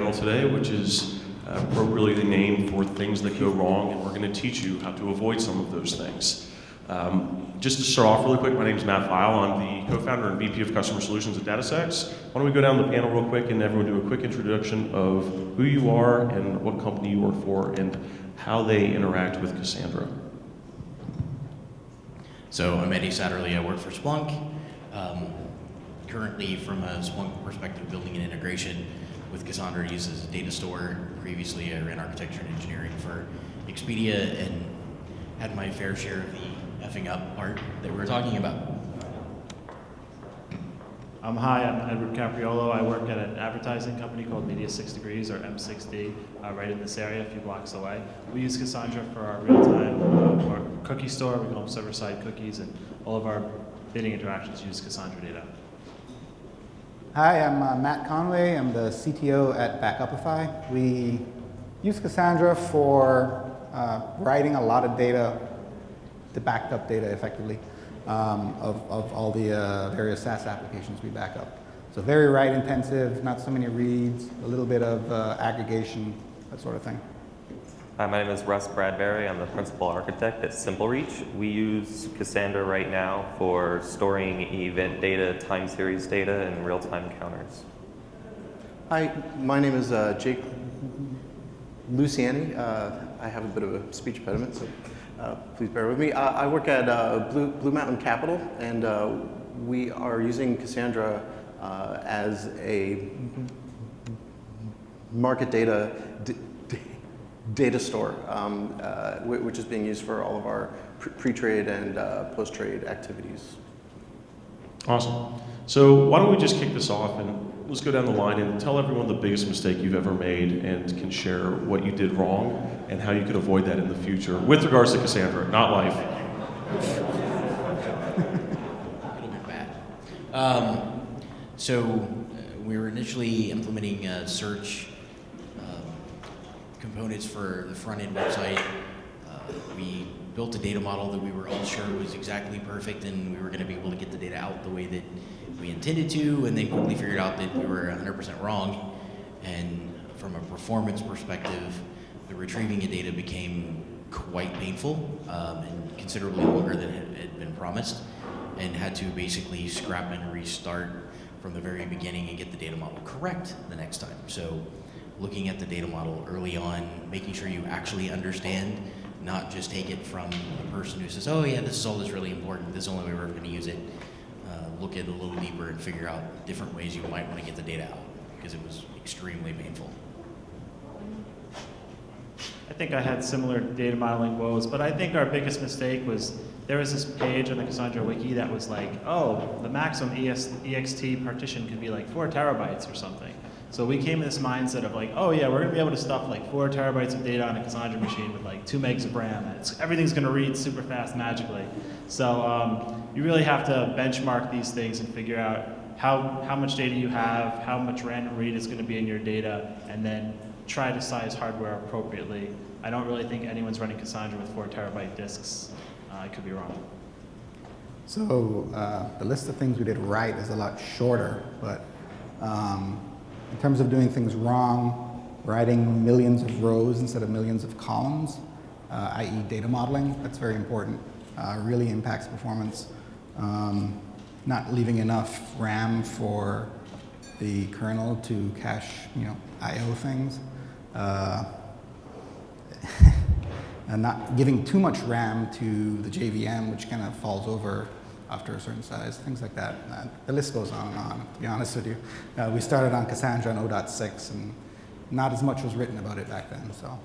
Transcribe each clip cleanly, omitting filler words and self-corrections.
panel today, which is appropriately named for things that go wrong, and we're going to teach you how to avoid some of those things. Just to start off really quick, my name is Pfeil. I'm the co-founder and VP of Customer Solutions at DataStax. Why don't we go down the panel real quick and everyone do a quick introduction of who you are and what company you work for and how they interact with Cassandra. So I'm Satterly. I work for Splunk. Currently, from a Splunk perspective, building an integration with Cassandra uses a data store. Previously, I ran architecture and engineering for Expedia and had my fair share of the effing up part that we were talking about. Hi, I'm Edward Capriolo. I work at an advertising company called Media 6 Degrees, or M6D, right in this area, a few blocks away. We use Cassandra for our real-time our cookie store. We call them server-side cookies, and all of our bidding interactions use Cassandra data. Hi, I'm Matt Conway. I'm the CTO at Backupify. We use Cassandra for writing a lot of data, the backed up data effectively, of all the various SaaS applications we back up. So very write intensive, not so many reads, a little bit of aggregation, that sort of thing. Hi, my name is Bradburry. I'm the principal architect at SimpleReach. We use Cassandra right now for storing event data, time series data, and real-time counters. Hi, my name is Jake Lucianni. I have a bit of a speech impediment, so please bear with me. I work at BlueMountain Capital, and we are using Cassandra as a market data store, which is being used for all of our pre-trade and post-trade activities. Awesome. So why don't we just kick this off and let's go down the line and tell everyone the biggest mistake you've ever made and can share what you did wrong and how you could avoid that in the future with regards to Cassandra, not life. A little bit bad. So we were initially implementing search components for the front-end website. We built a data model that we were all sure was exactly perfect and we were going to be able to get the data out the way that we intended to, and then quickly figured out that we were 100% wrong. And from a performance perspective, the retrieving of data became quite painful and considerably longer than had been promised, and had to basically scrap and restart from the very beginning and get the data model correct the next time. So looking at the data model early on, making sure you actually understand, not just take it from a person who says, oh yeah, this is all that's really important, this is the only way we're going to use it. Look at it a little deeper and figure out different ways you might want to get the data out, because it was extremely painful. I think I had similar data modeling woes, but I think our biggest mistake was there was this page on the Cassandra wiki that was like, oh, the maximum ext partition could be like 4 terabytes or something. So we came in this mindset of like, oh yeah, we're going to be able to stuff like 4 terabytes of data on a Cassandra machine with like 2 megs of RAM. Everything's going to read super fast magically. So you really have to benchmark these things and figure out how much data you have, how much random read is going to be in your data, and then try to size hardware appropriately. I don't really think anyone's running Cassandra with 4 terabyte disks. I could be wrong. So the list of things we did right is a lot shorter, but in terms of doing things wrong, writing millions of rows instead of millions of columns, i.e. data modeling, that's very important. Really impacts performance. Not leaving enough RAM for the kernel to cache, I/O things. And not giving too much RAM to the JVM, which kind of falls over after a certain size, things like that. The list goes on and on, to be honest with you. We started on Cassandra in 0.6, and not as much was written about it back then. So,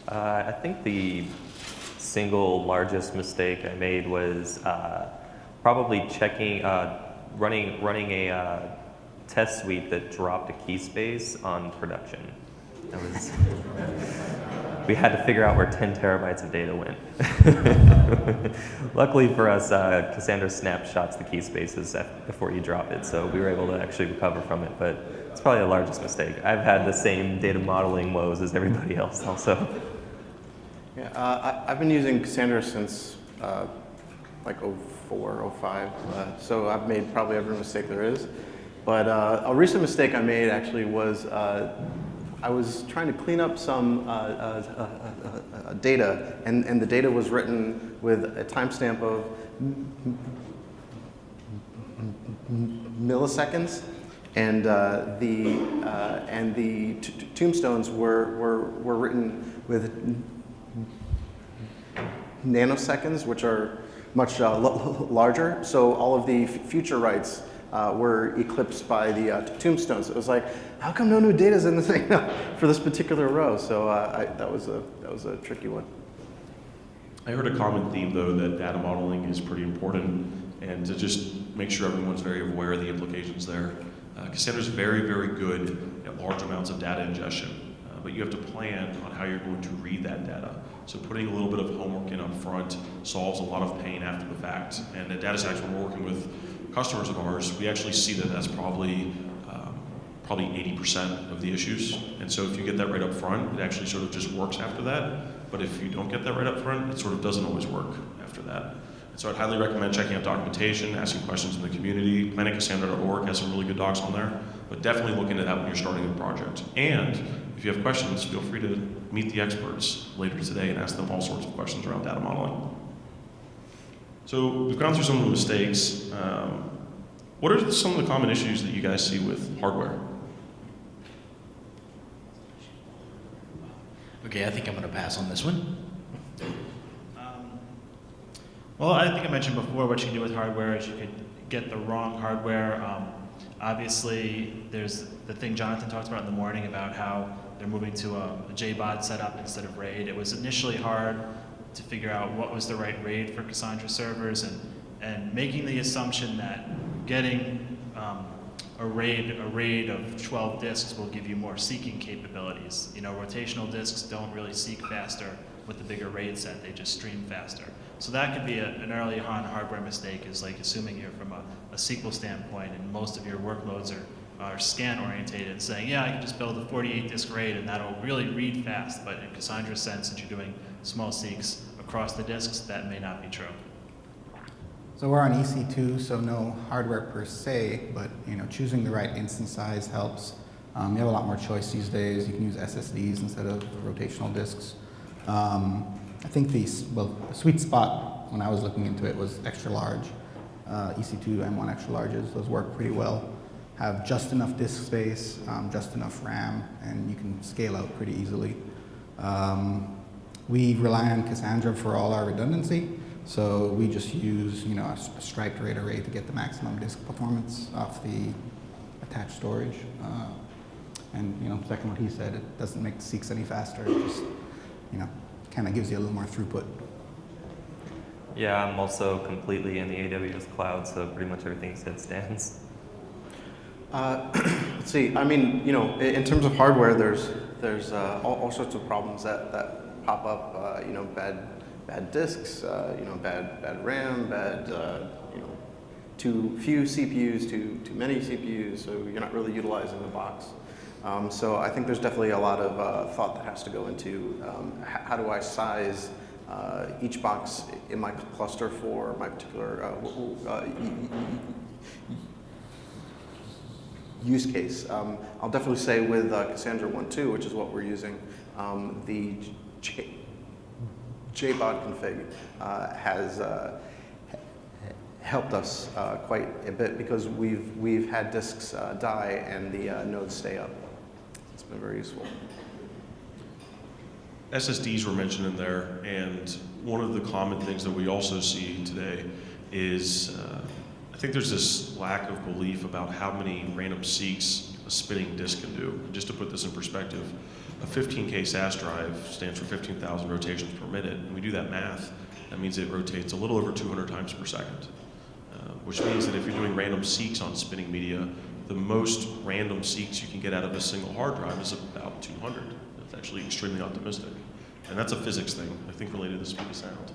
I think the single largest mistake I made was probably running a test suite that dropped a key space on production. That was we had to figure out where 10 terabytes of data went. Luckily for us, Cassandra snapshots the key spaces before you drop it, so we were able to actually recover from it, but it's probably the largest mistake. I've had the same data modeling woes as everybody else also. Yeah, I've been using Cassandra since like 04, 05, so I've made probably every mistake there is. But a recent mistake I made actually was I was trying to clean up some data, and the data was written with a timestamp of milliseconds, and the tombstones were written with nanoseconds, which are much larger. So all of the future writes were eclipsed by the tombstones. It was like, how come no new data is in this thing for this particular row? So that was a tricky one. I heard a common theme, though, that data modeling is pretty important, and to just make sure everyone's very aware of the implications there. Cassandra's very, very good at large amounts of data ingestion, but you have to plan on how you're going to read that data. So putting a little bit of homework in up front solves a lot of pain after the fact. And at DataStax, when we're working with customers of ours, we actually see that that's probably 80% of the issues. And so if you get that right up front, it actually sort of just works after that. But if you don't get that right up front, it sort of doesn't always work after that. And so I'd highly recommend checking out documentation, asking questions in the community. PlanetCassandra.org has some really good docs on there. But definitely look into that when you're starting a project. And if you have questions, feel free to meet the experts later today and ask them all sorts of questions around data modeling. So we've gone through some of the mistakes. What are some of the common issues that you guys see with hardware? Okay, I think I'm going to pass on this one. Well, I think I mentioned before what you can do with hardware is you could get the wrong hardware. Obviously, there's the thing Jonathan talked about in the morning about how they're moving to a JBOD setup instead of RAID. It was initially hard to figure out what was the right RAID for Cassandra servers, and making the assumption that getting a RAID of 12 disks will give you more seeking capabilities. You know, rotational disks don't really seek faster with the bigger RAID set, they just stream faster. So that could be an early on hardware mistake, is like assuming you're from a SQL standpoint and most of your workloads are scan oriented and saying, yeah, I can just build a 48 disk RAID and that'll really read fast. But in Cassandra's sense, since you're doing small seeks across the disks, that may not be true. So we're on EC2, so no hardware per se, but choosing the right instance size helps. You have a lot more choice these days. You can use SSDs instead of rotational disks. I think the sweet spot when I was looking into it was extra large. EC2 M1 extra larges, those work pretty well. Have just enough disk space, just enough RAM, and you can scale out pretty easily. We rely on Cassandra for all our redundancy, so we just use a striped RAID array to get the maximum disk performance off the attached storage. And second what he said, it doesn't make the seeks any faster. It just kind of gives you a little more throughput. Yeah, I'm also completely in the AWS cloud, so pretty much everything you said stands. Let's see. I mean, in terms of hardware, there's all sorts of problems that pop up. Bad disks, bad RAM, too few CPUs, too many CPUs. So you're not really utilizing the box. So I think there's definitely a lot of thought that has to go into how do I size each box in my cluster for my particular use case. I'll definitely say with Cassandra 1.2, which is what we're using, the JBOD config has helped us quite a bit because we've had disks die and the nodes stay up. It's been very useful. SSDs were mentioned in there, and one of the common things that we also see today is I think there's this lack of belief about how many random seeks a spinning disk can do. Just to put this in perspective, a 15K SAS drive stands for 15,000 rotations per minute. And we do that math, that means it rotates a little over 200 times per second, which means that if you're doing random seeks on spinning media, the most random seeks you can get out of a single hard drive is about 200. That's actually extremely optimistic. And that's a physics thing, I think, related to speed of sound.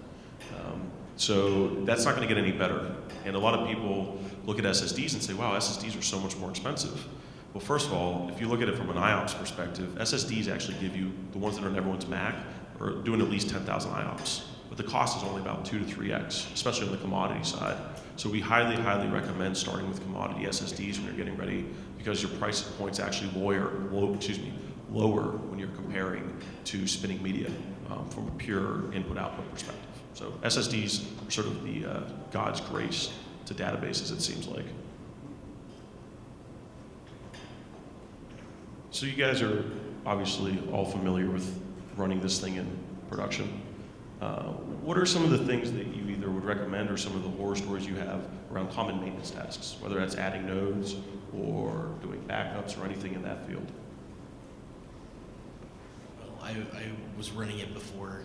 So that's not going to get any better. And a lot of people look at SSDs and say, wow, SSDs are so much more expensive. Well, first of all, if you look at it from an IOPS perspective, SSDs actually give you, the ones that are in everyone's Mac, are doing at least 10,000 IOPS. but the cost is only about 2 to 3x, especially on the commodity side. So we highly, highly recommend starting with commodity SSDs when you're getting ready, because your price point's actually lower when you're comparing to spinning media from a pure input-output perspective. So SSDs are sort of the God's grace to databases, it seems like. So you guys are obviously all familiar with running this thing in production. What are some of the things that you either would recommend or some of the horror stories you have around common maintenance tasks, whether that's adding nodes or doing backups or anything in that field? Well, I was running it before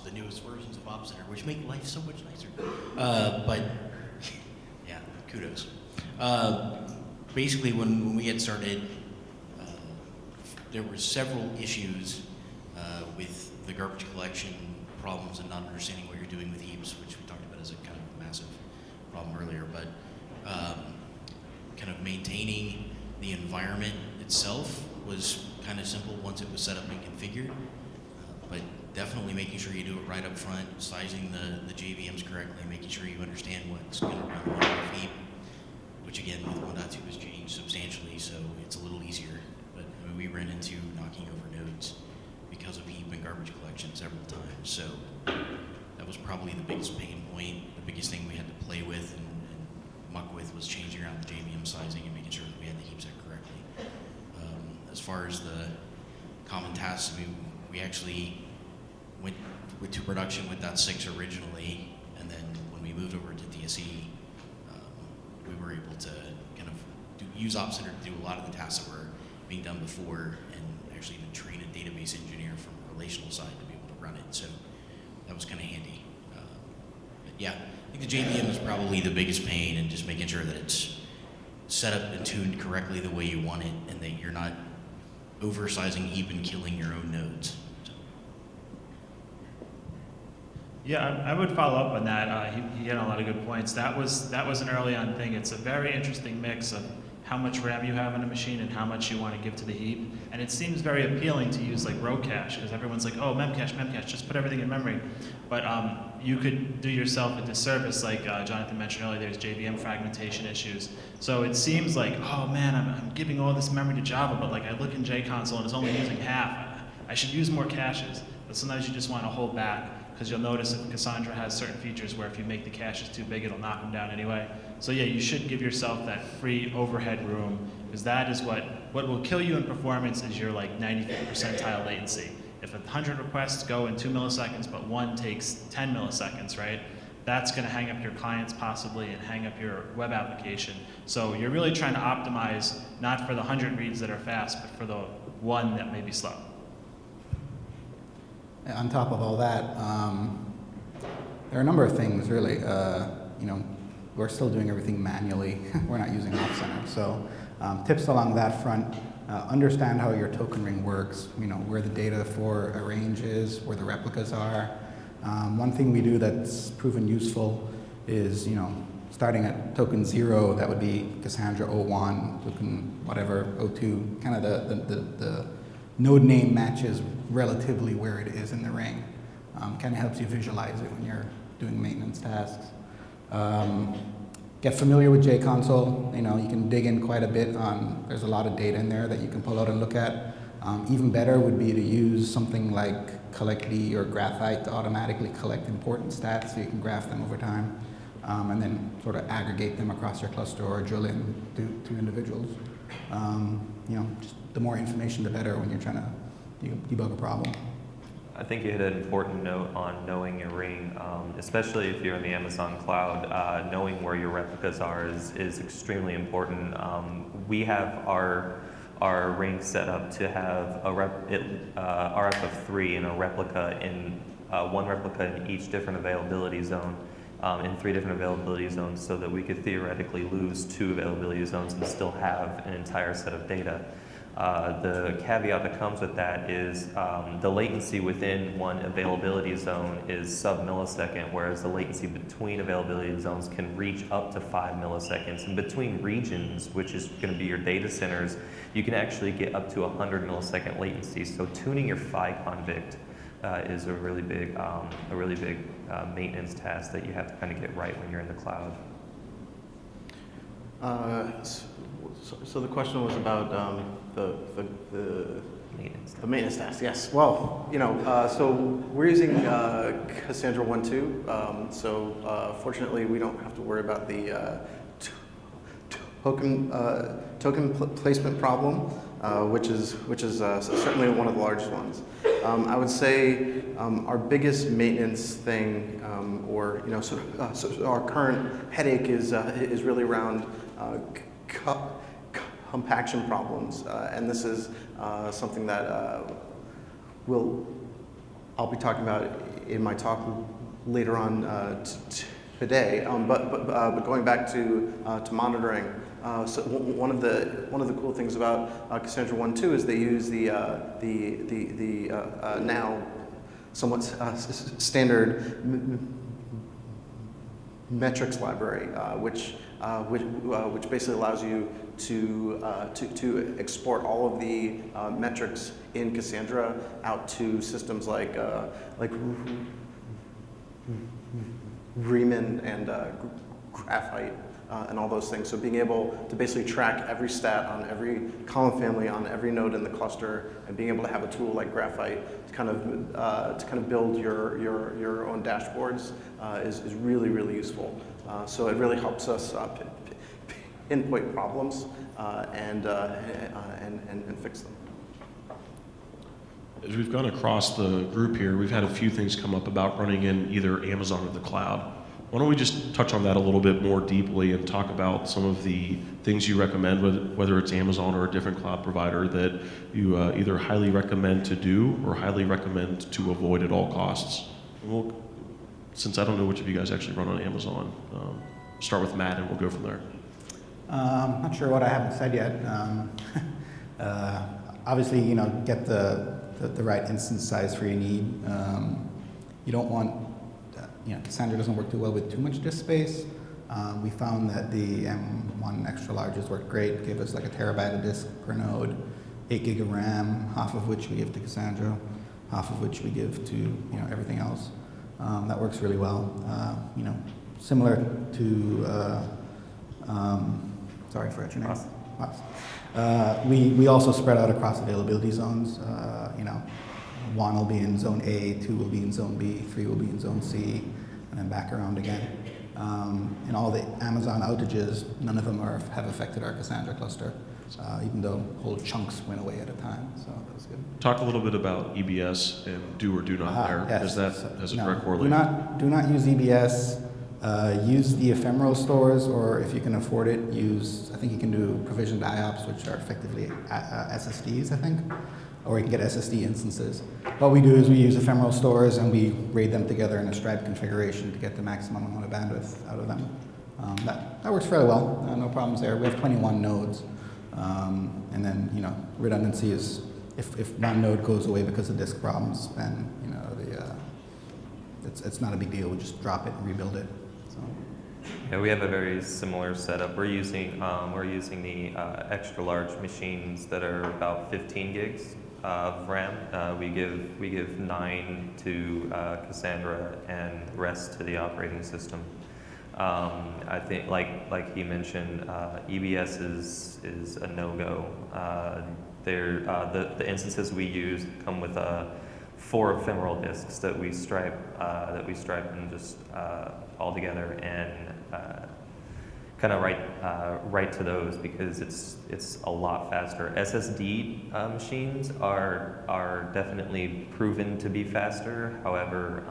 the newest versions of Op Center, which make life so much nicer. But yeah, kudos. Basically, when we had started, there were several issues with the garbage collection problems and not understanding what you're doing with heaps, which we talked about as a kind of massive problem earlier. But kind of maintaining the environment itself was kind of simple once it was set up and configured. But definitely making sure you do it right up front, sizing the JVMs correctly, making sure you understand what's going to run on the heap, which again with 1.2 has changed substantially, so it's a little easier. But I mean, we ran into knocking over nodes because of heap and garbage collection several times. So that was probably the biggest pain point. The biggest thing we had to play with and muck with was changing around the JVM sizing and making sure that we had the heap set correctly. As far as the common tasks, we actually went to production with .6 originally, and then when we moved over to DSE, we were able to kind of use Op Center to do a lot of the tasks that were being done before, and actually even train a database engineer from the relational side to be able to run it. So that was kind of handy. But yeah, I think the JVM is probably the biggest pain, and just making sure that it's set up and tuned correctly the way you want it, and that you're not oversizing heap and killing your own nodes. Yeah, I would follow up on that. He had a lot of good points. That was an early on thing. It's a very interesting mix of how much RAM you have in a machine and how much you want to give to the heap. And it seems very appealing to use like row cache, because everyone's like, oh, memcache, just put everything in memory. But you could do yourself a disservice, like Jonathan mentioned earlier, there's JVM fragmentation issues. So it seems like, oh man, I'm giving all this memory to Java, but like I look in JConsole and it's only using half. I should use more caches. But sometimes you just want to hold back, because you'll notice if Cassandra has certain features where if you make the caches too big, it'll knock them down anyway. So yeah, you should give yourself that free overhead room, because that is what will kill you in performance is your like 95th percentile latency. If 100 requests go in 2 milliseconds, but one takes 10 milliseconds, right? That's going to hang up your clients possibly and hang up your web application. So you're really trying to optimize not for the 100 reads that are fast, but for the one that may be slow. On top of all that, there are a number of things really. We're still doing everything manually. We're not using Op Center. So tips along that front, understand how your token ring works, where the data for a range is, where the replicas are. One thing we do that's proven useful is, starting at token 0, that would be Cassandra 01, token whatever, 02, kind of the node name matches relatively where it is in the ring. Kind of helps you visualize it when you're doing maintenance tasks. Get familiar with JConsole. You can dig in quite a bit on, there's a lot of data in there that you can pull out and look at. Even better would be to use something like Collectd or Graphite to automatically collect important stats so you can graph them over time. And then sort of aggregate them across your cluster or drill in to individuals. Just the more information, the better when you're trying to debug a problem. I think you hit an important note on knowing your ring, especially if you're in the Amazon cloud. Knowing where your replicas are is extremely important. We have our ring set up to have a RF of 3 and a replica in one replica in each different availability zone. In 3 different availability zones, so that we could theoretically lose 2 availability zones and still have an entire set of data. The caveat that comes with that is the latency within one availability zone is sub-millisecond, whereas the latency between availability zones can reach up to 5 milliseconds. And between regions, which is going to be your data centers, you can actually get up to 100 millisecond latency. So tuning your Pfeil convict is a really big maintenance task that you have to kind of get right when you're in the cloud. So the question was about the Maintenance. the maintenance task. Yes. Well, so we're using Cassandra 1.2. So fortunately, we don't have to worry about the token placement problem, which is certainly one of the largest ones. I would say our biggest maintenance thing, so our current headache is really around compaction problems, and this is something that I'll be talking about in my talk later on today. But going back to monitoring, so one of the cool things about Cassandra 1.2 is they use the now somewhat standard metrics library, which basically allows you to export all of the metrics in Cassandra out to systems like Riemann and Graphite and all those things. So being able to basically track every stat on every column family on every node in the cluster, and being able to have a tool like Graphite to kind of build your own dashboards is really, really useful. So it really helps us pinpoint problems and fix them. As we've gone across the group here, we've had a few things come up about running in either Amazon or the cloud. Why don't we just touch on that a little bit more deeply and talk about some of the things you recommend, whether it's Amazon or a different cloud provider, that you either highly recommend to do or highly recommend to avoid at all costs. And since I don't know which of you guys actually run on Amazon, start with Matt and we'll go from there. Not sure what I haven't said yet. Obviously, get the right instance size for your need. You don't want, Cassandra doesn't work too well with too much disk space. We found that the M1 extra larges worked great, gave us like a terabyte of disk per node, 8 gig of RAM, half of which we give to Cassandra, half of which we give to everything else. That works really well. Similar to sorry, I forgot your name. Ross. We also spread out across availability zones. 1 will be in zone A, 2 will be in zone B, 3 will be in zone C, and then back around again. And all the Amazon outages, none of them have affected our Cassandra cluster, even though whole chunks went away at a time. So that was good. Talk a little bit about EBS and do or do not there. Yes. Has a No, direct correlation? do not use EBS. Use the ephemeral stores, or if you can afford it, I think you can do provisioned IOPS, which are effectively SSDs, I think, or you can get SSD instances. What we do is we use ephemeral stores and we RAID them together in a stripe configuration to get the maximum amount of bandwidth out of them. That works fairly well, no problems there. We have 21 nodes, and then redundancy is if one node goes away because of disk problems, then it's not a big deal. We just drop it and rebuild it. So. Yeah, we have a very similar setup. We're using the extra large machines that are about 15 gigs of RAM. We give 9 to Cassandra and the rest to the operating system. I think, like he mentioned, EBS is a no-go. The instances we use come with 4 ephemeral disks that we stripe and just all together and kind of write to those, because it's a lot faster. SSD machines are definitely proven to be faster. However,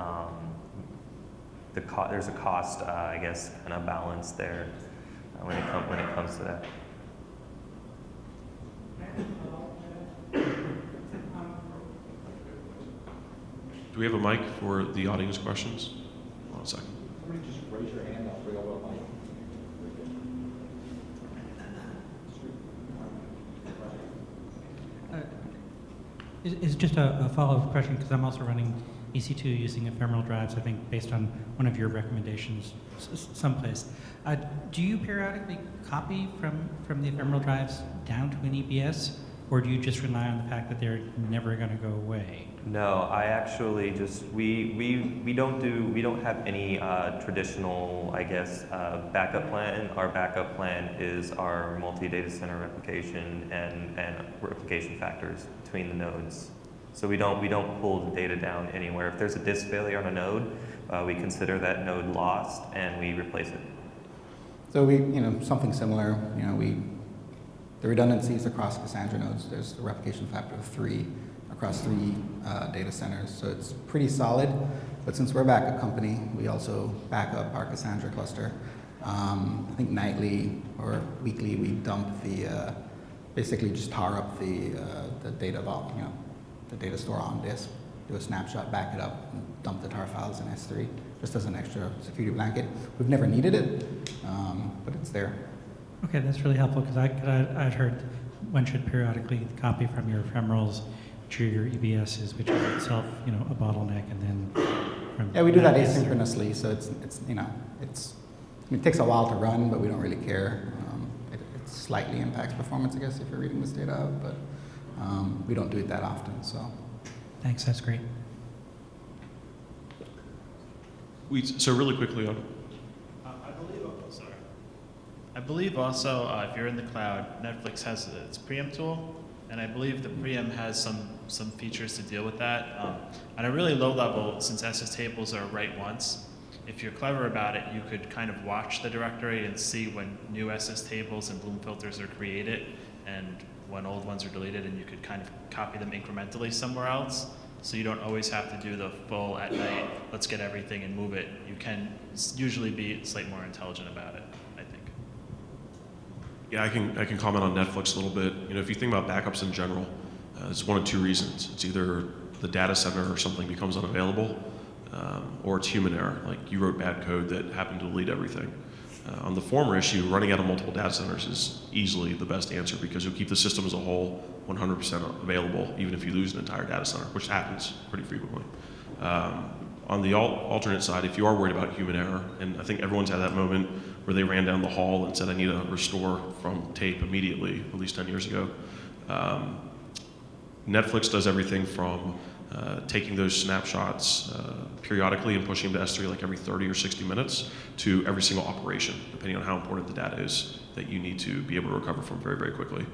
there's a cost, I guess, kind of balance there when it comes to that. Do we have a mic for the audience questions? Hold on a second. Somebody just raise your hand, I'll bring over a mic. It's just a follow-up question, because I'm also running EC2 using ephemeral drives, I think, based on one of your recommendations someplace. Do you periodically copy from the ephemeral drives down to an EBS or do you just rely on the fact that they're never going to go away? No, I actually just we don't have any traditional, I guess, backup plan. Our backup plan is our multi-data center replication and replication factors between the nodes. So we don't pull the data down anywhere. If there's a disk failure on a node, we consider that node lost and we replace it. So something similar, the redundancies across Cassandra nodes, there's a replication factor of 3 across 3 data centers. So it's pretty solid, but since we're a backup company, we also back up our Cassandra cluster. I think nightly or weekly we dump basically just tar up the data vault, the data store on disk, do a snapshot, back it up, and dump the tar files in S3, just as an extra security blanket. We've never needed it, but it's there. Okay, that's really helpful because I'd heard one should periodically copy from your ephemerals to your EBSs, which is itself, a bottleneck, and then from Yeah, we do that asynchronously, so it takes a while to run, but we don't really care. It slightly impacts performance, I guess, if you're reading this data out, but we don't do it that often, so. Thanks, that's great. So really quickly on. I believe also if you're in the cloud, Netflix has its preem tool, and I believe the preem has some features to deal with that. On a really low level, since SS tables are write once, if you're clever about it, you could kind of watch the directory and see when new SS tables and Bloom filters are created and when old ones are deleted, and you could kind of copy them incrementally somewhere else. So you don't always have to do the full at night, let's get everything and move it. You can usually be slightly more intelligent about it, I think. Yeah, I can comment on Netflix a little bit. If you think about backups in general, it's one of 2 reasons. It's either the data center or something becomes unavailable, or it's human error, like you wrote bad code that happened to delete everything. On the former issue, running out of multiple data centers is easily the best answer because you'll keep the system as a whole 100% available, even if you lose an entire data center, which happens pretty frequently. On the alternate side, if you are worried about human error, and I think everyone's had that moment where they ran down the hall and said, I need a restore from tape immediately, at least 10 years ago. Netflix does everything from taking those snapshots periodically and pushing them to S3 like every 30 or 60 minutes to every single operation, depending on how important the data is that you need to be able to recover from very, very quickly.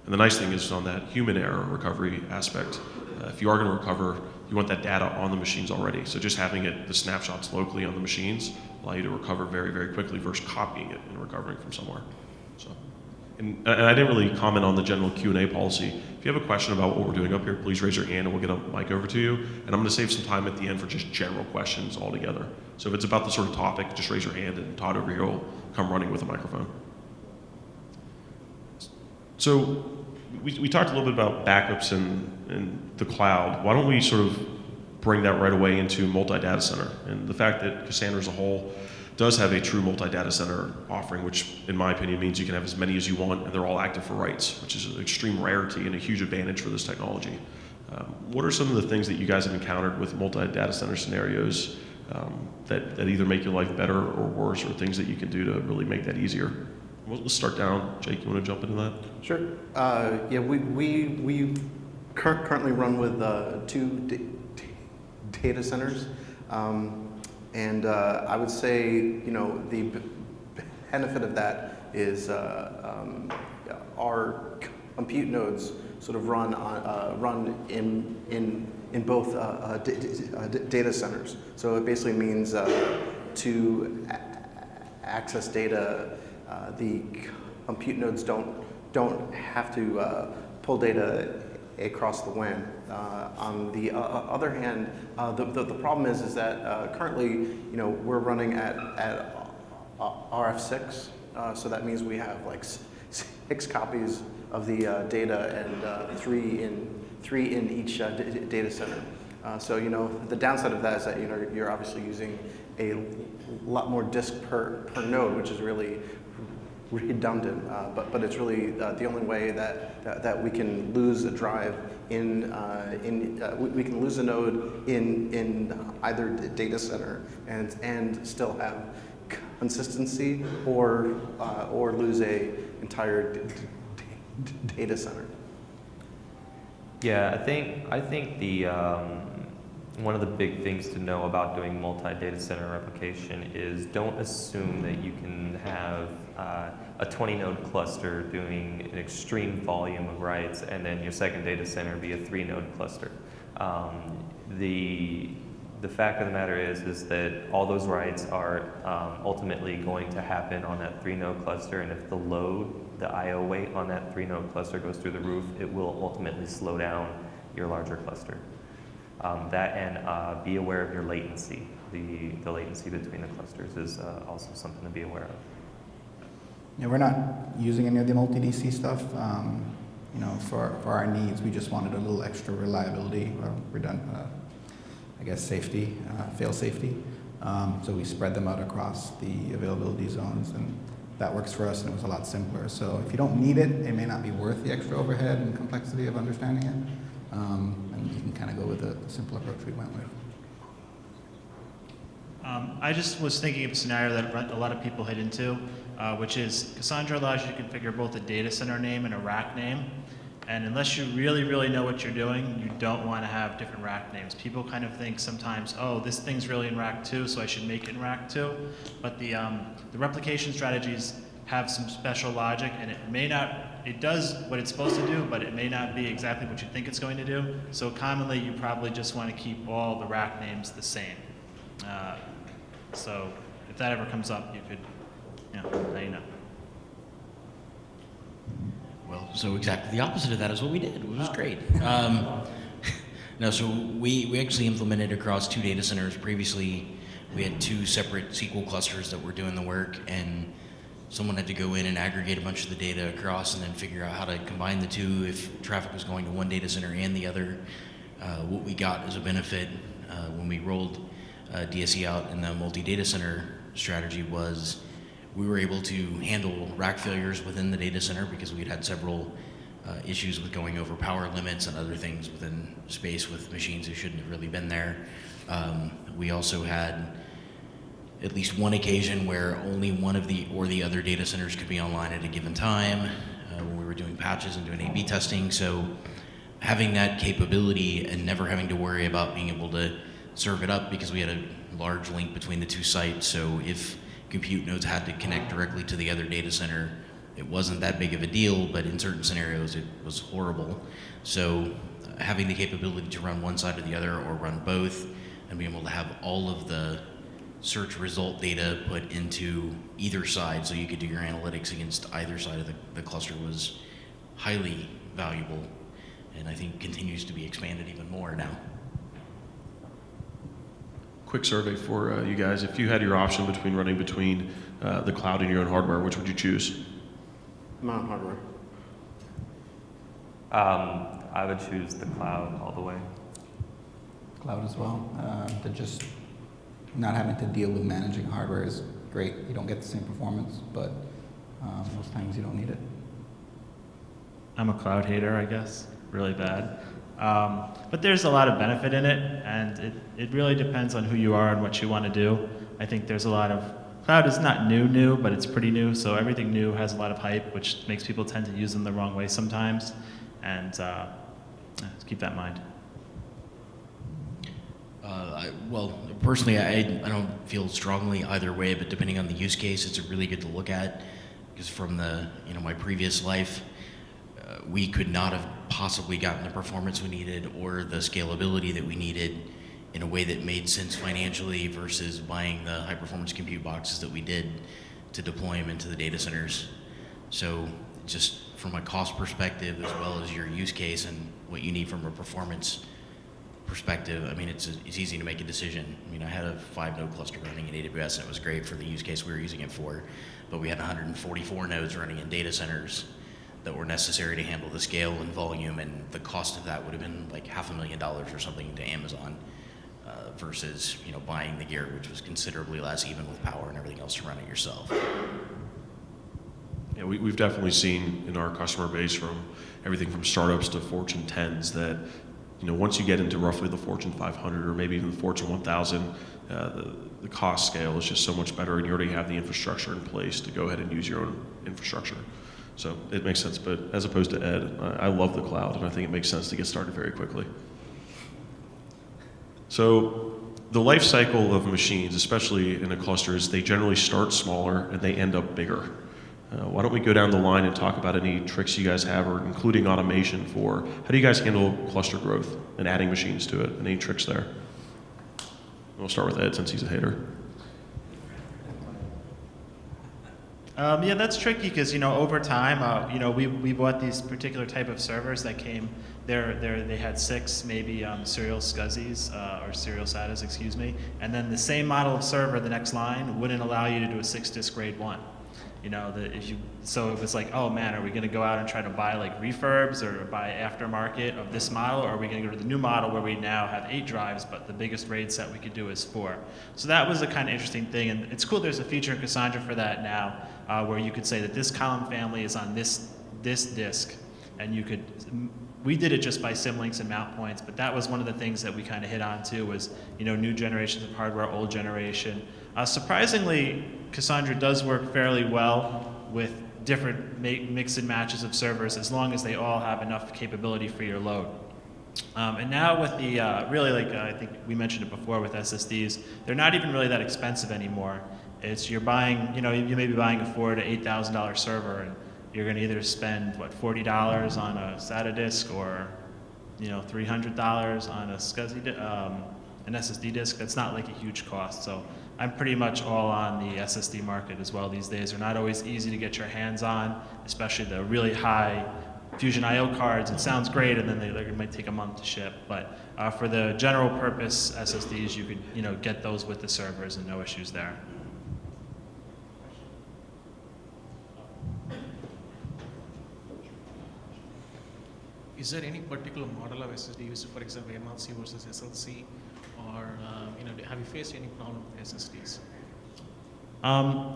And the nice thing is on that human error recovery aspect, if you are going to recover, you want that data on the machines already. So just having the snapshots locally on the machines allow you to recover very, very quickly versus copying it and recovering from somewhere. So, and I didn't really comment on the general Q&A policy. If you have a question about what we're doing up here, please raise your hand and we'll get a mic over to you. And I'm going to save some time at the end for just general questions altogether. So if it's about the sort of topic, just raise your hand and Todd over here will come running with a microphone. So we talked a little bit about backups in the cloud. Why don't we sort of bring that right away into multi-data center? And the fact that Cassandra as a whole does have a true multi-data center offering, which in my opinion means you can have as many as you want and they're all active for writes, which is an extreme rarity and a huge advantage for this technology. What are some of the things that you guys have encountered with multi-data center scenarios that either make your life better or worse, or things that you can do to really make that easier? Well, let's start down. Jake, you want to jump into that? Sure. Yeah, we currently run with 2 data centers. And I would say, the benefit of that is our compute nodes sort of run in both data centers. So it basically means to access data, the compute nodes don't have to pull data across the WAN. On the other hand, the problem is that currently, we're running at RF6, so that means we have like 6 copies of the data and 3 in each data center. So the downside of that is that you're obviously using a lot more disk per node, which is really redundant, but it's really the only way that we can lose a drive we can lose a node in either data center and still have consistency, or lose a entire data center. Yeah, I think the one of the big things to know about doing multi-data center replication is don't assume that you can have a 20-node cluster doing an extreme volume of writes, and then your second data center be a 3-node cluster. The fact of the matter is that all those writes are ultimately going to happen on that 3-node cluster, and if the load, the I/O weight on that 3-node cluster goes through the roof, it will ultimately slow down your larger cluster. That and be aware of your latency. The latency between the clusters is also something to be aware of. Yeah, we're not using any of the multi-DC stuff. You know, for our needs, we just wanted a little extra reliability, I guess safety, fail safety. So we spread them out across the availability zones, and that works for us, and it was a lot simpler. So if you don't need it, it may not be worth the extra overhead and complexity of understanding it. And you can kind of go with the simple approach we went with. I just was thinking of a scenario that a lot of people hit into, which is Cassandra allows you to configure both a data center name and a rack name. And unless you really, really know what you're doing, you don't want to have different rack names. People kind of think sometimes, oh, this thing's really in rack 2, so I should make it in rack 2. But the replication strategies have some special logic, and it does what it's supposed to do, but it may not be exactly what you think it's going to do. So commonly, you probably just want to keep all the rack names the same. So if that ever comes up, you could, now you know. Well, so exactly the opposite of that is what we did, which was great. No, so we actually implemented across 2 data centers. Previously, we had 2 separate SQL clusters that were doing the work, and someone had to go in and aggregate a bunch of the data across and then figure out how to combine the 2 if traffic was going to one data center and the other. What we got as a benefit when we rolled DSE out in the multi-data center strategy was we were able to handle rack failures within the data center because we'd had several issues with going over power limits and other things within space with machines who shouldn't have really been there. We also had at least one occasion where only one of the other data centers could be online at a given time when we were doing patches and doing A/B testing. So having that capability and never having to worry about being able to serve it up because we had a large link between the 2 sites. So if compute nodes had to connect directly to the other data center, it wasn't that big of a deal, but in certain scenarios it was horrible. So having the capability to run one side or the other or run both and being able to have all of the search result data put into either side so you could do your analytics against either side of the cluster was highly valuable, and I think continues to be expanded even more now. Quick survey for you guys. If you had your option between running between the cloud and your own hardware, which would you choose? My own hardware. I would choose the cloud all the way. Cloud as well. Just not having to deal with managing hardware is great. You don't get the same performance, but most times you don't need it. I'm a cloud hater, I guess, really bad. But there's a lot of benefit in it, and it really depends on who you are and what you want to do. I think there's a lot of, cloud is not new, but it's pretty new, so everything new has a lot of hype, which makes people tend to use them the wrong way sometimes, and keep that in mind. Well, personally, I don't feel strongly either way, but depending on the use case, it's really good to look at, because from my previous life, we could not have possibly gotten the performance we needed or the scalability that we needed in a way that made sense financially versus buying the high performance compute boxes that we did to deploy them into the data centers. So just from a cost perspective, as well as your use case and what you need from a performance perspective, I mean, it's easy to make a decision. I mean, I had a 5-node cluster running in AWS, and it was great for the use case we were using it for, but we had 144 nodes running in data centers that were necessary to handle the scale and volume, and the cost of that would have been like $500,000 or something to Amazon versus buying the gear, which was considerably less, even with power and everything else, to run it yourself. Yeah, we've definitely seen in our customer base from everything from startups to Fortune 10s that once you get into roughly the Fortune 500 or maybe even the Fortune 1000, the cost scale is just so much better, and you already have the infrastructure in place to go ahead and use your own infrastructure. So it makes sense, but as opposed to Ed, I love the cloud, and I think it makes sense to get started very quickly. So the life cycle of machines, especially in a cluster, is they generally start smaller and they end up bigger. Why don't we go down the line and talk about any tricks you guys have, or including automation for how do you guys handle cluster growth and adding machines to it? Any tricks there? We'll start with Ed since he's a hater. Yeah, that's tricky because over time, we bought these particular type of servers that came. They had 6 maybe serial SCSIs or serial SATAs, excuse me, and then the same model of server, the next line wouldn't allow you to do a 6-disk RAID 1. So it was like, oh man, are we going to go out and try to buy like refurbs or buy aftermarket of this model, or are we going to go to the new model where we now have 8 drives, but the biggest RAID set we could do is 4? So that was a kind of interesting thing, and it's cool. There's a feature in Cassandra for that now, where you could say that this column family is on this disk, and you could. We did it just by symlinks and mount points, but that was one of the things that we kind of hit on too. Was new generations of hardware, old generation. Surprisingly, Cassandra does work fairly well with different mix and matches of servers, as long as they all have enough capability for your load. And now with the I think we mentioned it before with SSDs, they're not even really that expensive anymore. It's you're buying, you may be buying a $4,000 to $8,000 server, and you're going to either spend $40 on a SATA disk, or $300 on a SCSI, an SSD disk. That's not like a huge cost. So I'm pretty much all on the SSD market as well these days. They're not always easy to get your hands on, especially the really high Fusion IO cards. It sounds great, and then they might take a month to ship. But for the general purpose SSDs, you could get those with the servers and no issues there. Is there any particular model of SSD used, for example, MLC versus SLC, or have you faced any problem with SSDs?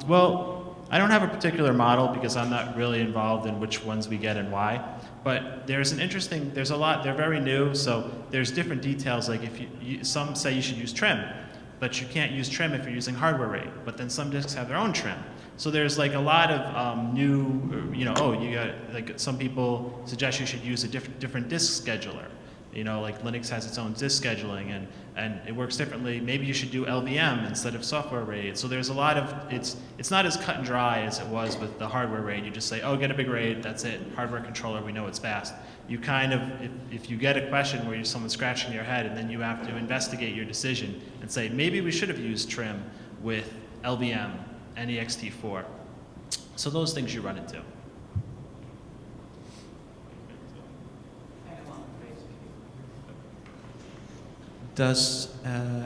Well, I don't have a particular model because I'm not really involved in which ones we get and why. But there's a lot. They're very new, so there's different details. Like some say you should use trim, but you can't use trim if you're using hardware RAID. But then some disks have their own trim. So there's like a lot of new, some people suggest you should use a different disk scheduler. Like Linux has its own disk scheduling, and it works differently. Maybe you should do LVM instead of software RAID. So there's a lot of, it's not as cut and dry as it was with the hardware RAID. You just say, oh, get a big RAID, that's it. Hardware controller, we know it's fast. You kind of, if you get a question where someone's scratching your head, and then you have to investigate your decision and say, maybe we should have used trim with LVM and ext4. So those things you run into. Does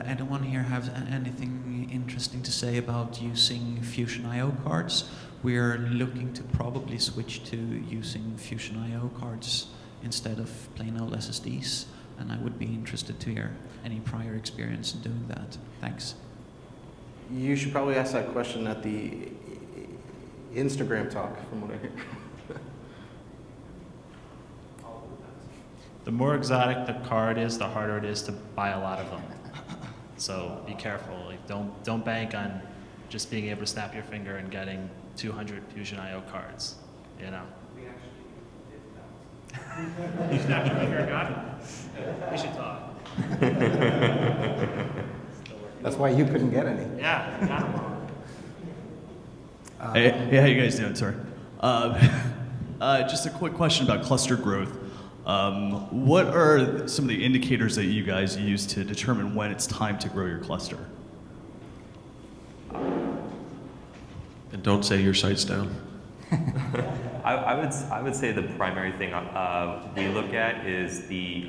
anyone here have anything interesting to say about using Fusion IO cards? We're looking to probably switch to using Fusion IO cards instead of plain old SSDs, and I would be interested to hear any prior experience in doing that. Thanks. You should probably ask that question at the Instagram talk, from what I hear. The more exotic the card is, the harder it is to buy a lot of them. So be careful. Like, don't bank on just being able to snap your finger and getting 200 Fusion IO cards. We actually did that. You snapped your finger and got it? We should talk. That's why you couldn't get any. Yeah, got them all. Hey, how you guys doing? Sorry. Just a quick question about cluster growth. What are some of the indicators that you guys use to determine when it's time to grow your cluster? And don't say your site's down. I would say the primary thing we look at is the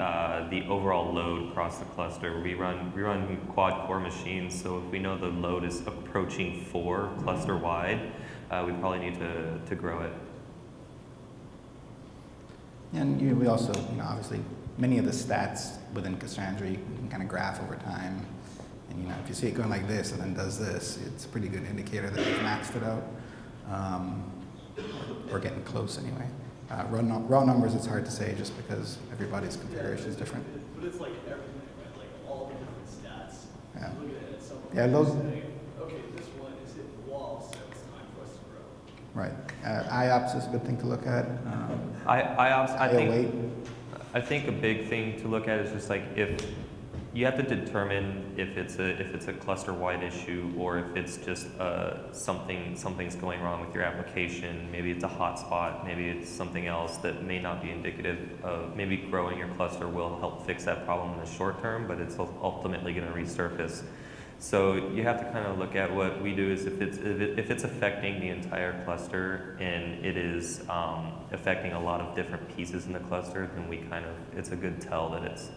overall load across the cluster. We run quad core machines, so if we know the load is approaching 4 cluster wide, we probably need to grow it. And we also, obviously, many of the stats within Cassandra you can kind of graph over time. And if you see it going like this and then does this, it's a pretty good indicator that you've maxed it out, or getting close anyway. Raw numbers, it's hard to say just because everybody's configuration is different. But it's like everything, right? Like all the different stats. Yeah. Look at it, someone Yeah, those. saying, okay, this one is hitting the wall, so it's time for us to grow. Right. IOPS is a good thing to look at. IOPS, IO8. I think a big thing to look at is just like if you have to determine if it's a cluster-wide issue or if it's just something's going wrong with your application. Maybe it's a hotspot. Maybe it's something else that may not be indicative of. Maybe growing your cluster will help fix that problem in the short term, but it's ultimately going to resurface. So you have to kind of look at what we do is if it's affecting the entire cluster and it is affecting a lot of different pieces in the cluster, then it's a good tell that it's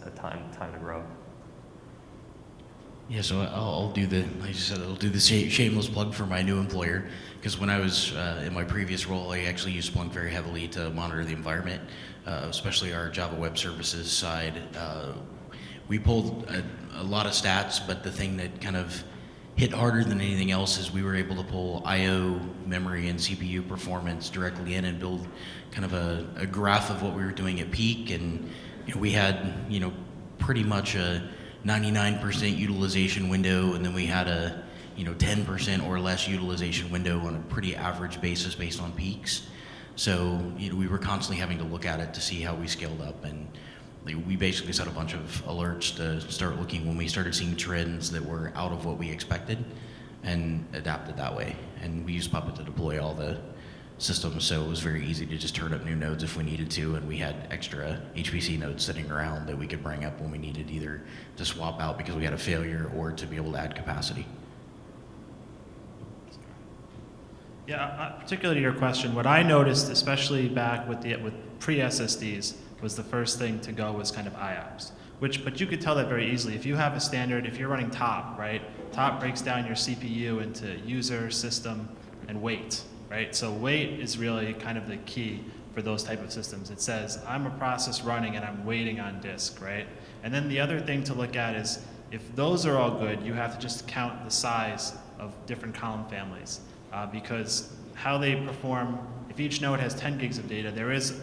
a time to grow. Yeah, so I'll do like you said, I'll do the shameless plug for my new employer, because when I was in my previous role, I actually used Splunk very heavily to monitor the environment, especially our Java Web Services side. We pulled a lot of stats, but the thing that kind of hit harder than anything else is we were able to pull I/O, memory, and CPU performance directly in and build kind of a graph of what we were doing at peak. And we had pretty much a 99% utilization window, and then we had a 10% or less utilization window on a pretty average basis based on peaks. So we were constantly having to look at it to see how we scaled up, and we basically set a bunch of alerts to start looking when we started seeing trends that were out of what we expected and adapted that way. And we used Puppet to deploy all the systems, so it was very easy to just turn up new nodes if we needed to, and we had extra HPC nodes sitting around that we could bring up when we needed either to swap out because we had a failure or to be able to add capacity. Yeah, particularly to your question, what I noticed, especially back with pre-SSDs, was the first thing to go was kind of IOPS, but you could tell that very easily. If you have a standard, if you're running top, right? Top breaks down your CPU into user, system, and wait, right? So wait is really kind of the key for those type of systems. It says, I'm a process running and I'm waiting on disk, right? And then the other thing to look at is, if those are all good, you have to just count the size of different column families, because how they perform, if each node has 10 gigs of data, there is,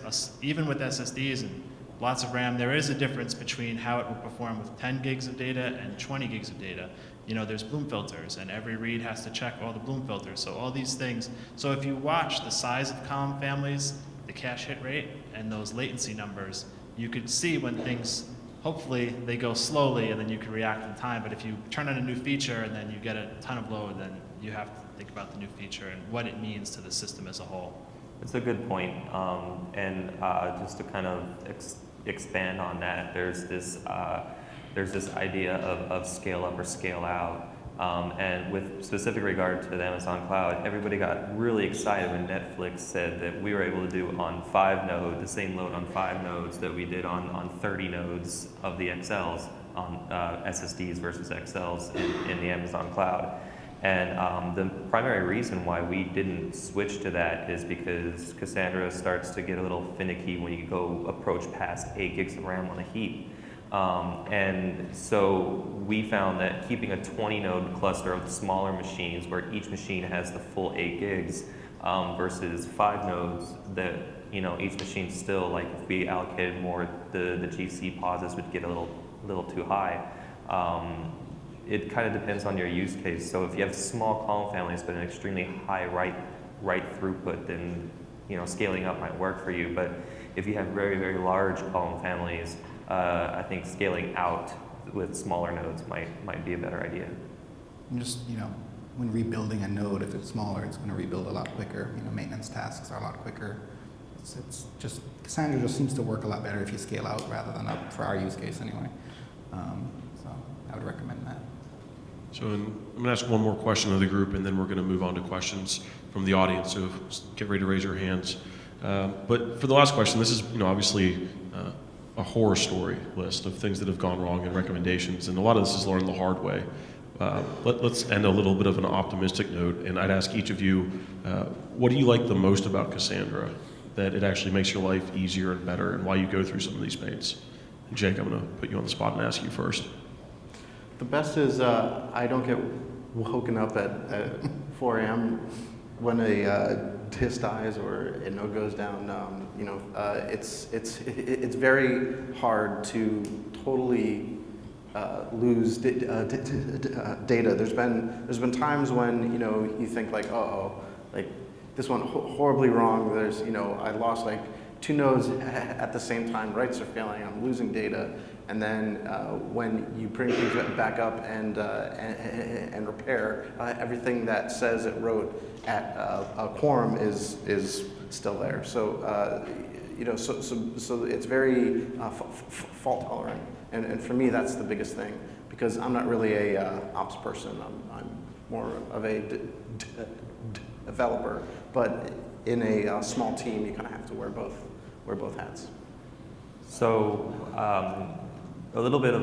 even with SSDs and lots of RAM, there is a difference between how it will perform with 10 gigs of data and 20 gigs of data. There's Bloom filters, and every read has to check all the Bloom filters, so all these things. So if you watch the size of column families, the cache hit rate, and those latency numbers, you could see when things, hopefully, they go slowly, and then you can react in time. But if you turn on a new feature and then you get a ton of load, then you have to think about the new feature and what it means to the system as a whole. It's a good point. And just to kind of expand on that, there's this idea of scale up or scale out. And with specific regard to the Amazon Cloud, everybody got really excited when Netflix said that we were able to do on 5 nodes, the same load on 5 nodes that we did on 30 nodes of the XLs, on SSDs versus XLs in the Amazon Cloud. And the primary reason why we didn't switch to that is because Cassandra starts to get a little finicky when you go approach past 8 gigs of RAM on a heap. And so we found that keeping a 20 node cluster of smaller machines where each machine has the full 8 gigs versus 5 nodes that each machine still, like if we allocated more, the GC pauses would get a little too high. It kind of depends on your use case. So if you have small column families but an extremely high write throughput, then scaling up might work for you. But if you have very, very large column families, I think scaling out with smaller nodes might be a better idea. And just when rebuilding a node, if it's smaller, it's going to rebuild a lot quicker. Maintenance tasks are a lot quicker. It's just Cassandra just seems to work a lot better if you scale out rather than up, for our use case anyway. So I would recommend that. So I'm going to ask one more question of the group, and then we're going to move on to questions from the audience. So get ready to raise your hands. But for the last question, this is obviously a horror story list of things that have gone wrong and recommendations, and a lot of this is learned the hard way. Let's end a little bit of an optimistic note, and I'd ask each of you, what do you like the most about Cassandra, that it actually makes your life easier and better, and why you go through some of these pains? And Jake, I'm going to put you on the spot and ask you first. The best is I don't get woken up at 4 a.m. when a disk dies or a node goes down. It's very hard to totally lose data. There's been times when you think like, like this went horribly wrong. There's, I lost like 2 nodes at the same time. Writes are failing. I'm losing data. And then when you bring things back up and repair, everything that says it wrote at a quorum is still there. So so it's very fault tolerant. And for me, that's the biggest thing, because I'm not really a ops person. I'm more of a developer. But in a small team, you kind of have to wear both hats. So a little bit of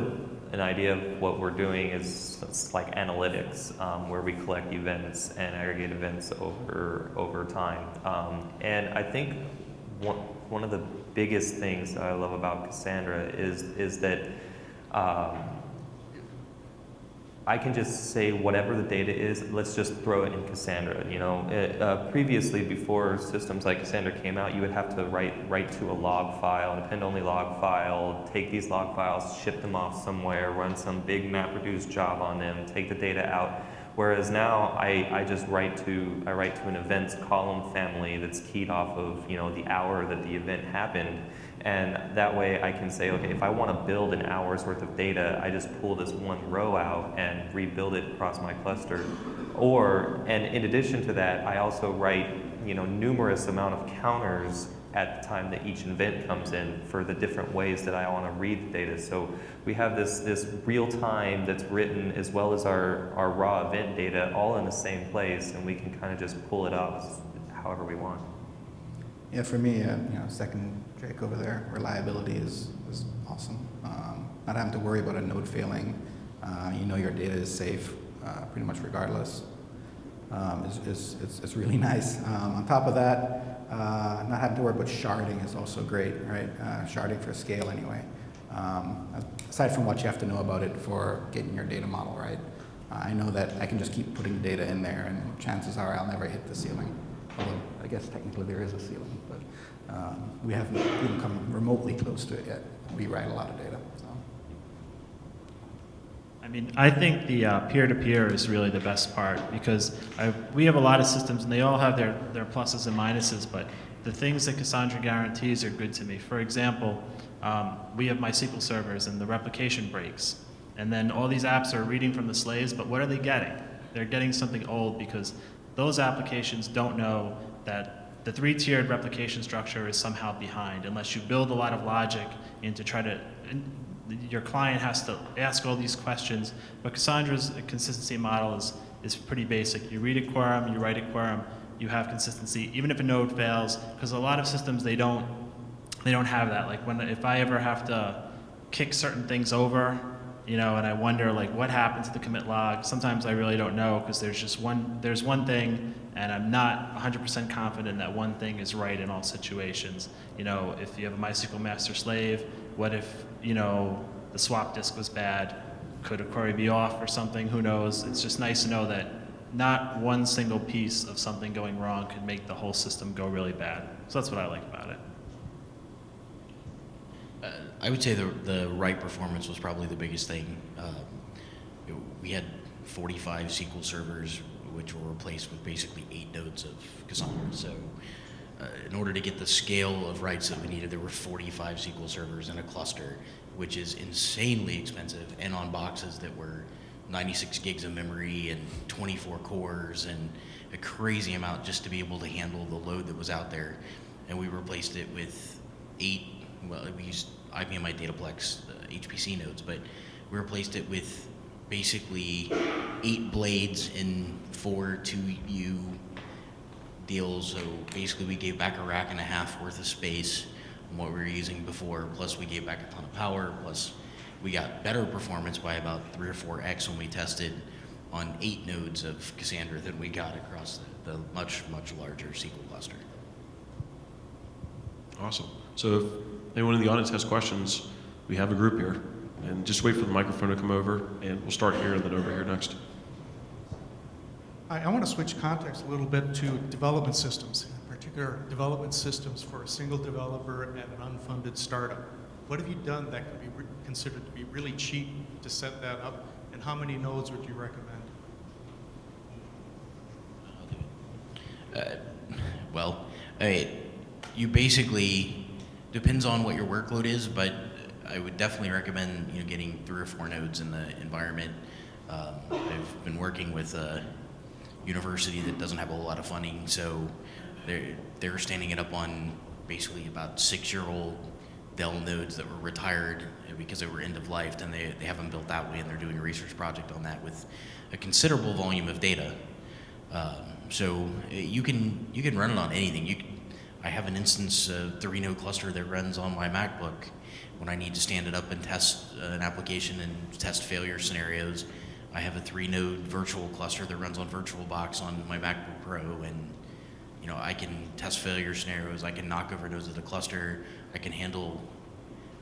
an idea of what we're doing is it's like analytics, where we collect events and aggregate events over time. And I think one of the biggest things that I love about Cassandra is that I can just say whatever the data is, let's just throw it in Cassandra. Previously, before systems like Cassandra came out, you would have to write to a log file, an append-only log file, take these log files, ship them off somewhere, run some big MapReduce job on them, take the data out. Whereas now, I just write to an events column family that's keyed off of the hour that the event happened. And that way I can say, okay, if I want to build an hour's worth of data, I just pull this one row out and rebuild it across my cluster. And in addition to that, I also write, numerous amount of counters at the time that each event comes in for the different ways that I want to read the data. So we have this real time that's written, as well as our raw event data, all in the same place, and we can kind of just pull it up however we want. Yeah, for me, second Jake over there, reliability is awesome. Not having to worry about a node failing. Your data is safe pretty much regardless. It's really nice. On top of that, not having to worry about sharding is also great, right? Sharding for scale anyway. Aside from what you have to know about it for getting your data model right, I know that I can just keep putting data in there, and chances are I'll never hit the ceiling. Although I guess technically there is a ceiling, but we haven't even come remotely close to it yet. We write a lot of data. So. I mean, I think the peer-to-peer is really the best part, because we have a lot of systems and they all have their pluses and minuses, but the things that Cassandra guarantees are good to me. For example, we have MySQL servers and the replication breaks, and then all these apps are reading from the slaves, but what are they getting? They're getting something old, because those applications don't know that the 3-tiered replication structure is somehow behind, unless you build a lot of logic into your client has to ask all these questions. But Cassandra's consistency model is pretty basic. You read a quorum, you write a quorum, you have consistency, even if a node fails, because a lot of systems, they don't have that. Like if I ever have to kick certain things over, and I wonder what happened to the commit log. Sometimes I really don't know, because there's one thing, and I'm not 100% confident that one thing is right in all situations. If you have a MySQL master slave, what if the swap disk was bad? Could a query be off or something? Who knows? It's just nice to know that not one single piece of something going wrong could make the whole system go really bad. So that's what I like about it. I would say the write performance was probably the biggest thing. We had 45 SQL servers, which were replaced with basically 8 nodes of Cassandra. So in order to get the scale of writes that we needed, there were 45 SQL servers in a cluster, which is insanely expensive, and on boxes that were 96 gigs of memory and 24 cores and a crazy amount just to be able to handle the load that was out there. And we replaced it with 8, we used IBM Dataplex HPC nodes, but we replaced it with basically 8 blades in 4 2U deals. So basically we gave back a rack and a half worth of space from what we were using before, plus we gave back a ton of power, plus we got better performance by about 3 or 4x when we tested on 8 nodes of Cassandra than we got across the much, much larger SQL cluster. Awesome. So if anyone in the audience has questions, we have a group here. And just wait for the microphone to come over, and we'll start here and then over here next. I want to switch context a little bit to development systems, in particular development systems for a single developer and an unfunded startup. What have you done that could be considered to be really cheap to set that up, and how many nodes would you recommend? Well, you basically, depends on what your workload is, but I would definitely recommend getting 3 or 4 nodes in the environment. I've been working with a university that doesn't have a whole lot of funding, so they're standing it up on basically about 6-year-old Dell nodes that were retired because they were end of life, and they have them built that way, and they're doing a research project on that with a considerable volume of data. So you can run it on anything. I have an instance 3-node cluster that runs on my MacBook when I need to stand it up and test an application and test failure scenarios. I have a 3-node virtual cluster that runs on VirtualBox on my MacBook Pro, and I can test failure scenarios. I can knock over nodes of the cluster. I can handle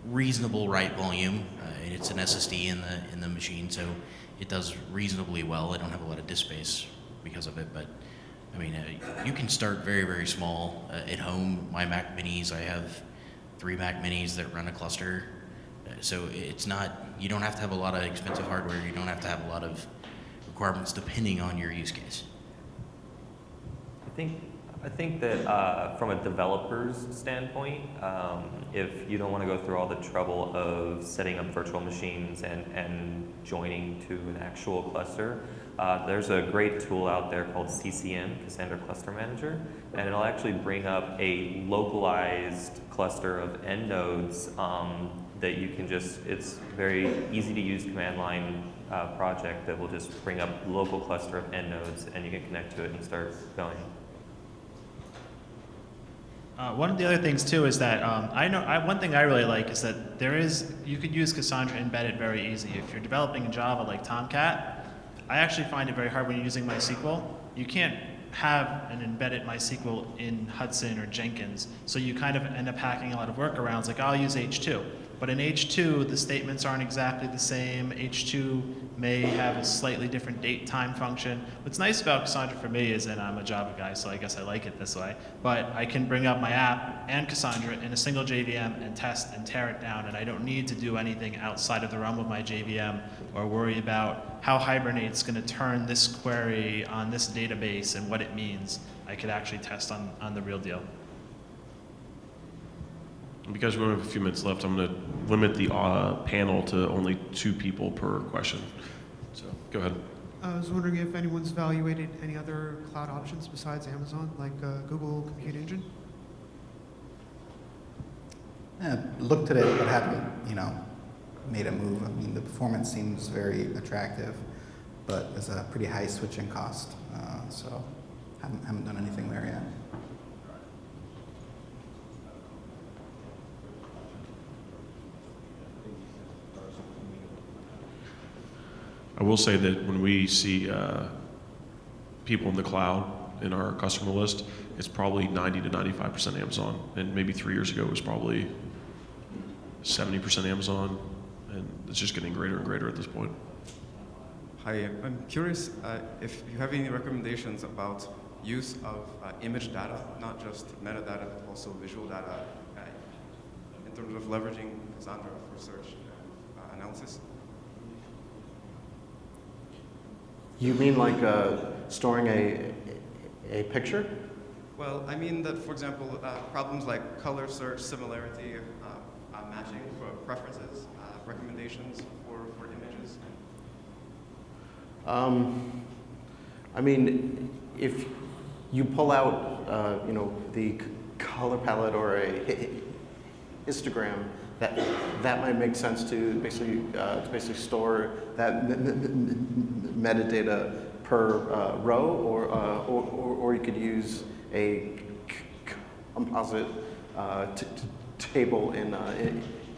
reasonable write volume. It's an SSD in the machine, so it does reasonably well. I don't have a lot of disk space because of it, but I mean, you can start very, very small. At home, my Mac Minis, I have 3 Mac Minis that run a cluster. So it's not, you don't have to have a lot of expensive hardware. You don't have to have a lot of requirements depending on your use case. I think that from a developer's standpoint, if you don't want to go through all the trouble of setting up virtual machines and joining to an actual cluster, there's a great tool out there called CCM, Cassandra Cluster Manager, and it'll actually bring up a localized cluster of end nodes that you can it's very easy to use command line project that will just bring up local cluster of end nodes, and you can connect to it and start going. One of the other things too is that one thing I really like is that you could use Cassandra embedded very easy. If you're developing in Java like Tomcat, I actually find it very hard when you're using MySQL. You can't have an embedded MySQL in Hudson or Jenkins, so you kind of end up hacking a lot of workarounds, like I'll use H2. But in H2, the statements aren't exactly the same. H2 may have a slightly different date time function. What's nice about Cassandra for me is, and I'm a Java guy, so I guess I like it this way, but I can bring up my app and Cassandra in a single JVM and test and tear it down, and I don't need to do anything outside of the realm of my JVM or worry about how Hibernate's going to turn this query on this database and what it means. I could actually test on the real deal. Because we only have a few minutes left, I'm going to limit the panel to only 2 people per question. So go ahead. I was wondering if anyone's evaluated any other cloud options besides Amazon, like Google Compute Engine? Looked at it, but haven't, made a move. I mean, the performance seems very attractive, but there's a pretty high switching cost, so haven't done anything there yet. I will say that when we see people in the cloud in our customer list, it's probably 90 to 95% Amazon. And maybe 3 years ago it was probably 70% Amazon. And it's just getting greater and greater at this point. Hi, I'm curious if you have any recommendations about use of image data, not just metadata, but also visual data, in terms of leveraging Cassandra for search and analysis. You mean like storing a picture? Well, I mean that, for example, problems like color search, similarity, matching for preferences, recommendations for images. I mean, if you pull out, the color palette or a histogram, that might make sense to basically store that metadata per row, or you could use a composite table in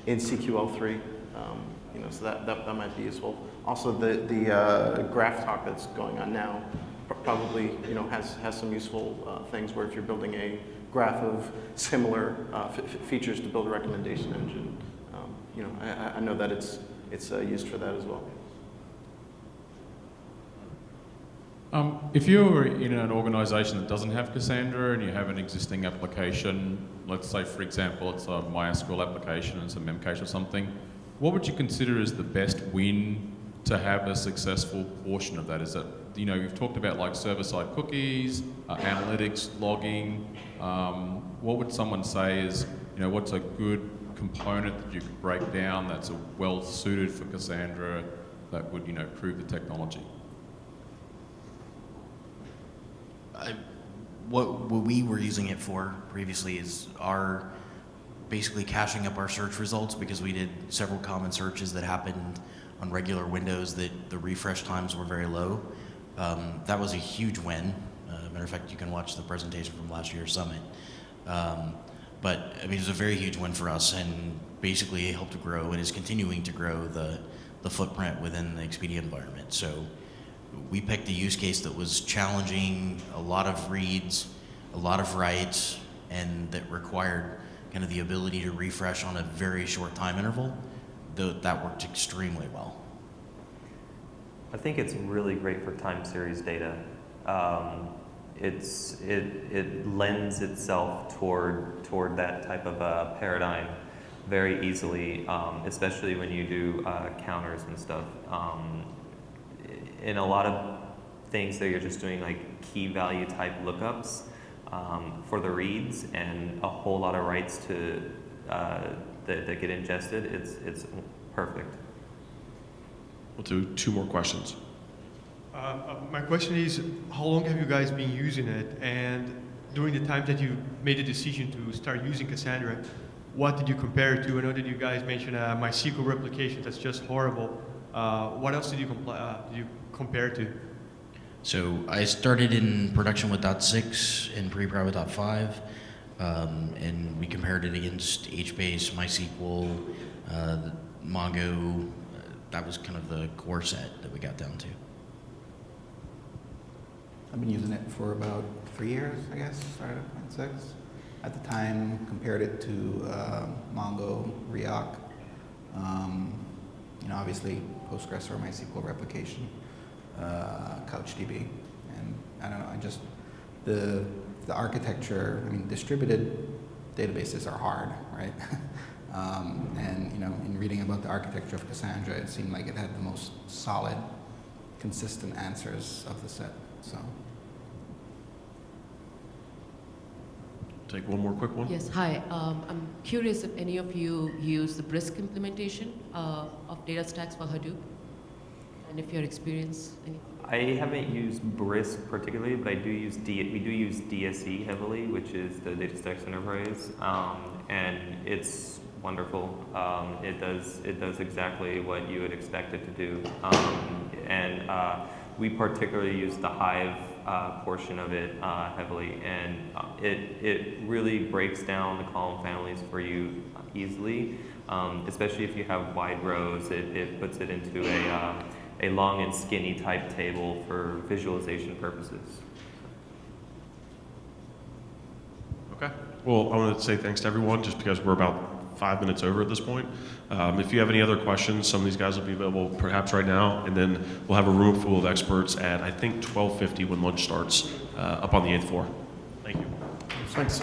CQL3. So that might be useful. Also, the graph talk that's going on now probably has some useful things where if you're building a graph of similar features to build a recommendation engine, I know that it's used for that as well. If you're in an organization that doesn't have Cassandra and you have an existing application, let's say for example it's a MySQL application and some Memcache or something, what would you consider as the best win to have a successful portion of that? Is it you've talked about like server-side cookies, analytics, logging. What would someone say is, what's a good component that you could break down that's well suited for Cassandra that would, prove the technology? What we were using it for previously is our basically caching up our search results, because we did several common searches that happened on regular windows that the refresh times were very low. That was a huge win. Matter of fact, you can watch the presentation from last year's summit. But I mean, it was a very huge win for us, and basically it helped to grow and is continuing to grow the footprint within the Expedia environment. So we picked a use case that was challenging, a lot of reads, a lot of writes, and that required kind of the ability to refresh on a very short time interval. That worked extremely well. I think it's really great for time series data. It lends itself toward that type of paradigm very easily, especially when you do counters and stuff. In a lot of things that you're just doing like key value type lookups for the reads and a whole lot of writes to that get ingested, it's perfect. We'll do 2 more questions. My question is, how long have you guys been using it? And during the time that you made the decision to start using Cassandra, what did you compare it to? I know that you guys mentioned MySQL replication that's just horrible. What else did you compare to? So I started in production with .6 and pre-prod with .5, and we compared it against HBase, MySQL, Mongo. That was kind of the core set that we got down to. I've been using it for about 3 years, I guess, started at 6. At the time, compared it to Mongo, Riak, obviously Postgres or MySQL replication, CouchDB, and I don't know, the architecture, distributed databases are hard, right? And in reading about the architecture of Cassandra, it seemed like it had the most solid, consistent answers of the set. So, take one more quick one. Yes, hi. I'm curious if any of you use the Brisk implementation of DataStax for Hadoop, and if your experience anything. I haven't used Brisk particularly, but we do use DSE heavily, which is the DataStax Enterprise, and it's wonderful. It does exactly what you would expect it to do, and we particularly use the Hive portion of it heavily, and it really breaks down the column families for you easily, especially if you have wide rows. It puts it into a long and skinny type table for visualization purposes. Okay. Well, I want to say thanks to everyone, just because we're about 5 minutes over at this point. If you have any other questions, some of these guys will be available perhaps right now, and then we'll have a room full of experts at, I think, 12:50 when lunch starts up on the 8th floor. Thank you. Thanks.